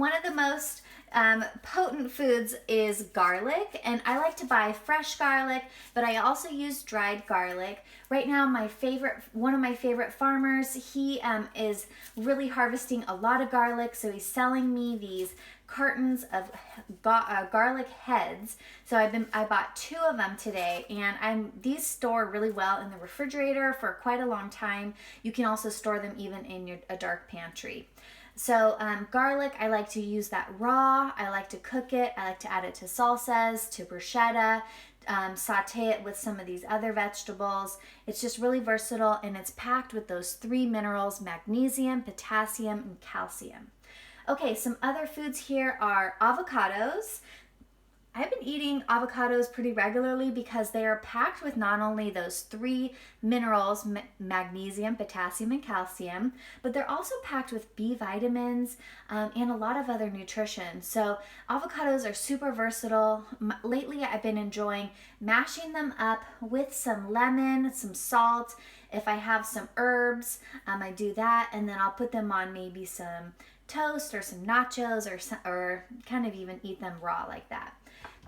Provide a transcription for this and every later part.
One of the most potent foods is garlic, and I like to buy fresh garlic, but I also use dried garlic. Right now, one of my favorite farmers, he is really harvesting a lot of garlic, so he's selling me these cartons of garlic heads. So I bought 2 of them today, and these store really well in the refrigerator for quite a long time. You can also store them even in a dark pantry. So garlic, I like to use that raw. I like to cook it. I like to add it to salsas, to bruschetta, saute it with some of these other vegetables. It's just really versatile, and it's packed with those 3 minerals: magnesium, potassium, and calcium. Okay, some other foods here are avocados. I've been eating avocados pretty regularly because they are packed with not only those 3 minerals, magnesium, potassium, and calcium, but they're also packed with B vitamins and a lot of other nutrition. So avocados are super versatile. Lately, I've been enjoying mashing them up with some lemon, some salt. If I have some herbs, I do that, and then I'll put them on maybe some toast or some nachos, or kind of even eat them raw like that.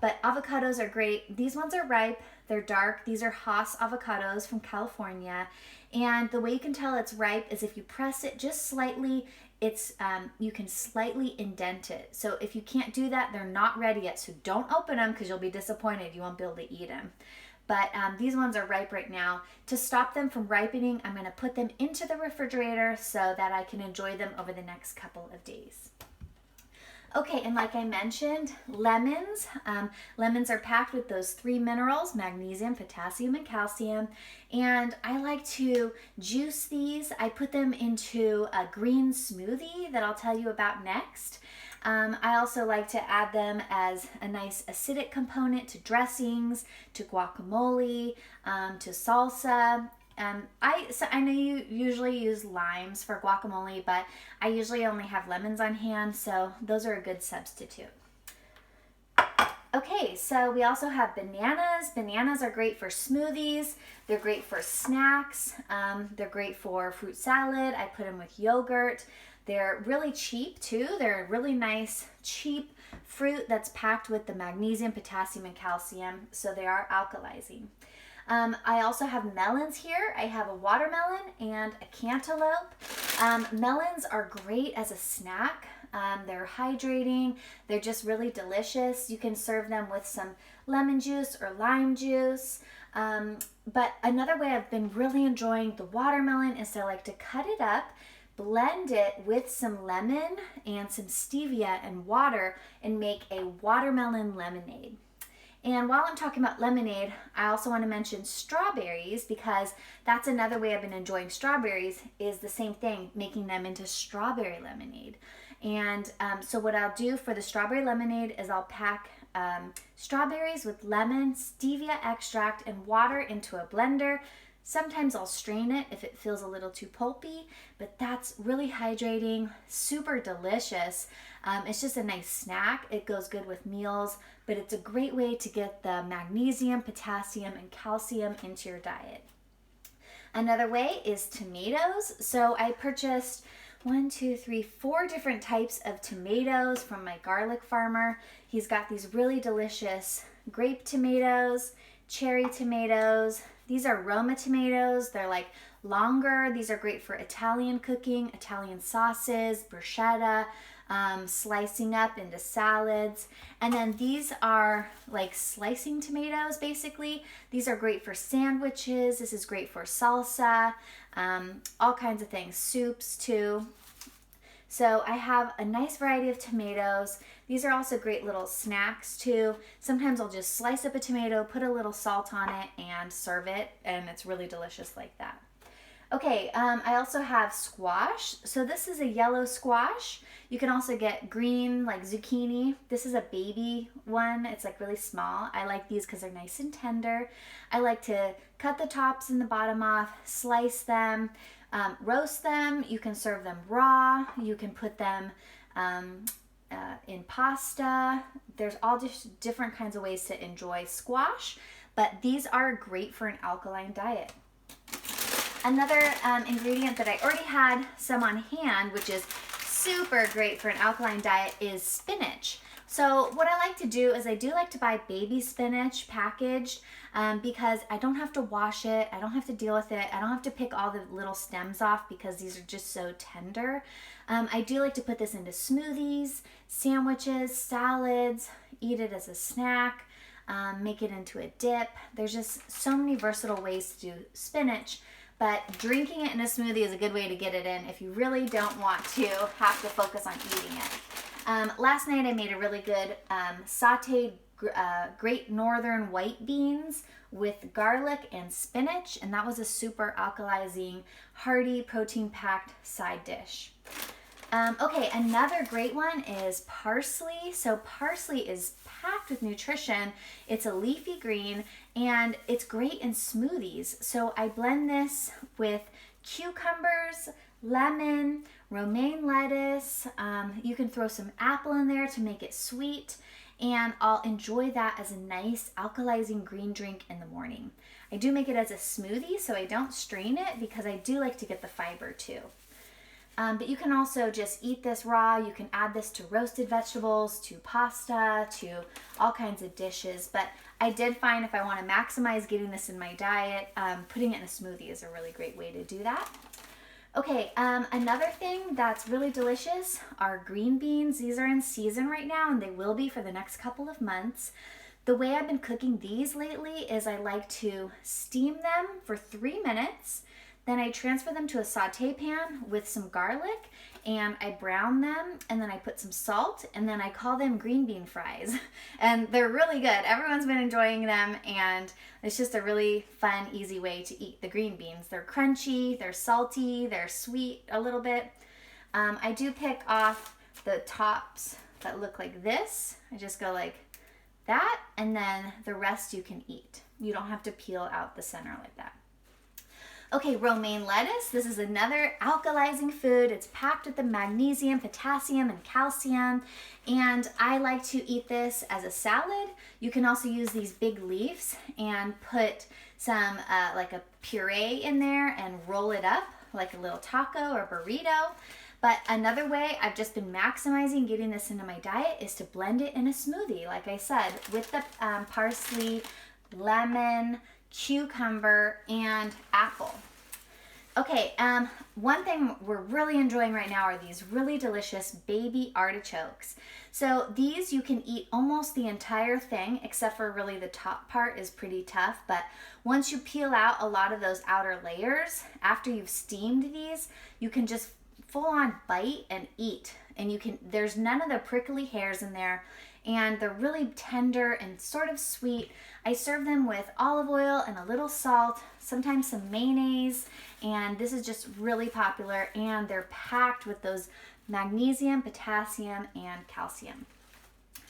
But avocados are great. These ones are ripe, they're dark. These are Hass avocados from California. And the way you can tell it's ripe is if you press it just slightly, you can slightly indent it. So if you can't do that, they're not ready yet. So don't open them because you'll be disappointed. You won't be able to eat them. But these ones are ripe right now. To stop them from ripening, I'm going to put them into the refrigerator so that I can enjoy them over the next couple of days. Okay, and like I mentioned, lemons. Lemons are packed with those 3 minerals: magnesium, potassium, and calcium. And I like to juice these. I put them into a green smoothie that I'll tell you about next. I also like to add them as a nice acidic component to dressings, to guacamole, to salsa. I know you usually use limes for guacamole, but I usually only have lemons on hand, so those are a good substitute. Okay, so we also have bananas. Bananas are great for smoothies. They're great for snacks. They're great for fruit salad. I put them with yogurt. They're really cheap too. They're a really nice, cheap fruit that's packed with the magnesium, potassium, and calcium, so they are alkalizing. I also have melons here. I have a watermelon and a cantaloupe. Melons are great as a snack. They're hydrating. They're just really delicious. You can serve them with some lemon juice or lime juice. But another way I've been really enjoying the watermelon is I like to cut it up, blend it with some lemon and some stevia and water, and make a watermelon lemonade. And while I'm talking about lemonade, I also want to mention strawberries, because that's another way I've been enjoying strawberries, is the same thing, making them into strawberry lemonade. And so what I'll do for the strawberry lemonade is I'll pack strawberries with lemon, stevia extract, and water into a blender. Sometimes I'll strain it if it feels a little too pulpy, but that's really hydrating, super delicious. It's just a nice snack. It goes good with meals, but it's a great way to get the magnesium, potassium, and calcium into your diet. Another way is tomatoes. So I purchased 4 different types of tomatoes from my garlic farmer. He's got these really delicious grape tomatoes, cherry tomatoes. These are Roma tomatoes. They're like longer. These are great for Italian cooking, Italian sauces, bruschetta, slicing up into salads. And then these are like slicing tomatoes, basically. These are great for sandwiches. This is great for salsa, all kinds of things, soups too. So I have a nice variety of tomatoes. These are also great little snacks too. Sometimes I'll just slice up a tomato, put a little salt on it, and serve it, and it's really delicious like that. Okay, I also have squash. So this is a yellow squash. You can also get green, like zucchini. This is a baby one. It's like really small. I like these because they're nice and tender. I like to cut the tops and the bottom off, slice them, roast them. You can serve them raw. You can put them in pasta. There's all just different kinds of ways to enjoy squash, but these are great for an alkaline diet. Another ingredient that I already had some on hand, which is super great for an alkaline diet is spinach. So what I like to do is I do like to buy baby spinach packaged because I don't have to wash it, I don't have to deal with it, I don't have to pick all the little stems off because these are just so tender. I do like to put this into smoothies, sandwiches, salads, eat it as a snack, make it into a dip. There's just so many versatile ways to do spinach. But drinking it in a smoothie is a good way to get it in if you really don't want to have to focus on eating it. Last night I made a really good sauteed Great Northern white beans with garlic and spinach, and that was a super alkalizing, hearty, protein-packed side dish. Okay, another great one is parsley. So parsley is packed with nutrition. It's a leafy green and it's great in smoothies. So I blend this with cucumbers, lemon, romaine lettuce. You can throw some apple in there to make it sweet, and I'll enjoy that as a nice alkalizing green drink in the morning. I do make it as a smoothie, so I don't strain it because I do like to get the fiber too. But you can also just eat this raw. You can add this to roasted vegetables, to pasta, to all kinds of dishes. But I did find if I want to maximize getting this in my diet, putting it in a smoothie is a really great way to do that. Okay, another thing that's really delicious are green beans. These are in season right now, and they will be for the next couple of months. The way I've been cooking these lately is I like to steam them for 3 minutes. Then I transfer them to a saute pan with some garlic and I brown them, and then I put some salt, and then I call them green bean fries. And they're really good. Everyone's been enjoying them, and it's just a really fun, easy way to eat the green beans. They're crunchy, they're salty, they're sweet a little bit. I do pick off the tops that look like this. I just go like that, and then the rest you can eat. You don't have to peel out the center like that. Okay, romaine lettuce. This is another alkalizing food. It's packed with the magnesium, potassium, and calcium. And I like to eat this as a salad. You can also use these big leaves and put some like a puree in there and roll it up like a little taco or burrito. But another way I've just been maximizing getting this into my diet is to blend it in a smoothie, like I said, with the parsley, lemon, cucumber, and apple. Okay, one thing we're really enjoying right now are these really delicious baby artichokes. So these you can eat almost the entire thing, except for really the top part is pretty tough. But once you peel out a lot of those outer layers, after you've steamed these, you can just full on bite and eat. And there's none of the prickly hairs in there, and they're really tender and sort of sweet. I serve them with olive oil and a little salt, sometimes some mayonnaise, and this is just really popular, and they're packed with those magnesium, potassium, and calcium.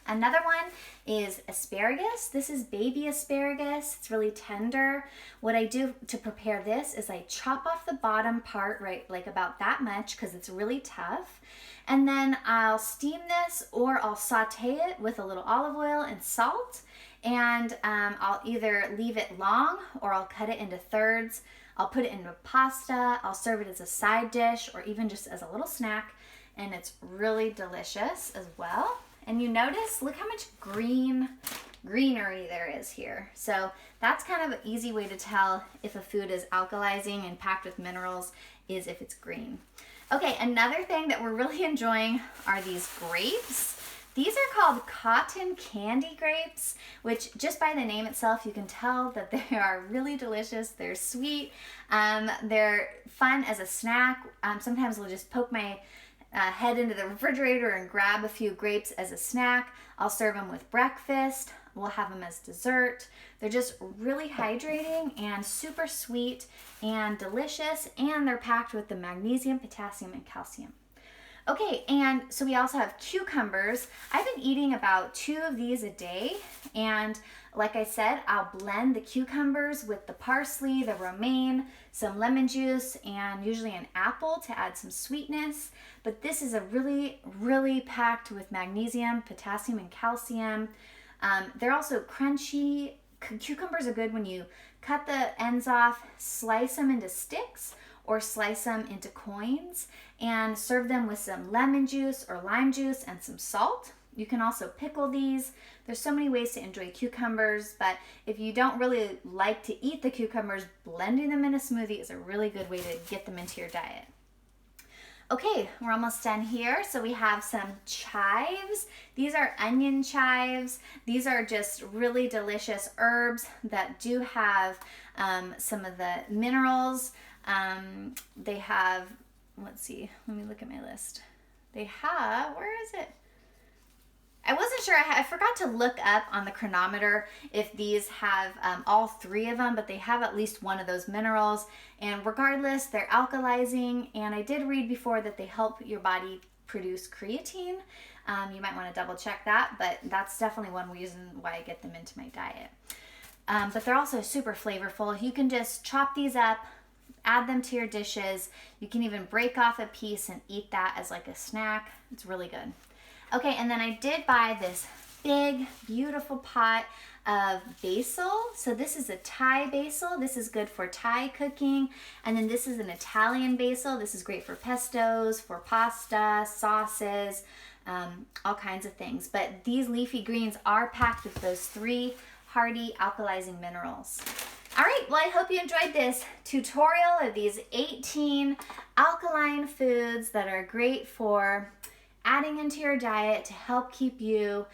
Another one is asparagus. This is baby asparagus. It's really tender. What I do to prepare this is I chop off the bottom part, right, like about that much, because it's really tough. And then I'll steam this, or I'll saute it with a little olive oil and salt. And I'll either leave it long or I'll cut it into thirds. I'll put it into pasta. I'll serve it as a side dish or even just as a little snack. And it's really delicious as well. And you notice, look how much greenery there is here. So that's kind of an easy way to tell if a food is alkalizing and packed with minerals is if it's green. Okay, another thing that we're really enjoying are these grapes. These are called cotton candy grapes, which just by the name itself, you can tell that they are really delicious. They're sweet. They're fun as a snack. Sometimes we'll just poke my head into the refrigerator and grab a few grapes as a snack. I'll serve them with breakfast. We'll have them as dessert. They're just really hydrating and super sweet and delicious, and they're packed with the magnesium, potassium, and calcium. Okay, and so we also have cucumbers. I've been eating about 2 of these a day, and like I said, I'll blend the cucumbers with the parsley, the romaine, some lemon juice, and usually an apple to add some sweetness. But this is a really, really packed with magnesium, potassium, and calcium. They're also crunchy. Cucumbers are good when you cut the ends off, slice them into sticks, or slice them into coins and serve them with some lemon juice or lime juice and some salt. You can also pickle these. There's so many ways to enjoy cucumbers, but if you don't really like to eat the cucumbers, blending them in a smoothie is a really good way to get them into your diet. Okay, we're almost done here. So we have some chives. These are onion chives. These are just really delicious herbs that do have some of the minerals. They have, let's see, let me look at my list. They have, where is it? I wasn't sure, I forgot to look up on the Cronometer if these have all three of them, but they have at least one of those minerals. And regardless, they're alkalizing, and I did read before that they help your body produce creatine. You might want to double check that, but that's definitely one reason why I get them into my diet. But they're also super flavorful. You can just chop these up, add them to your dishes. You can even break off a piece and eat that as like a snack. It's really good. Okay, and then I did buy this big, beautiful pot of basil. So this is a Thai basil. This is good for Thai cooking. And then this is an Italian basil. This is great for pestos, for pasta, sauces, all kinds of things. But these leafy greens are packed with those 3 hearty alkalizing minerals. All right, well, I hope you enjoyed this tutorial of these 18 alkaline foods that are great for adding into your diet to help keep you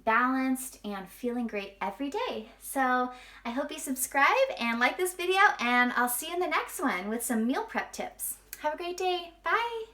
balanced and feeling great every day. So I hope you subscribe and like this video, and I'll see you in the next one with some meal prep tips. Have a great day. Bye.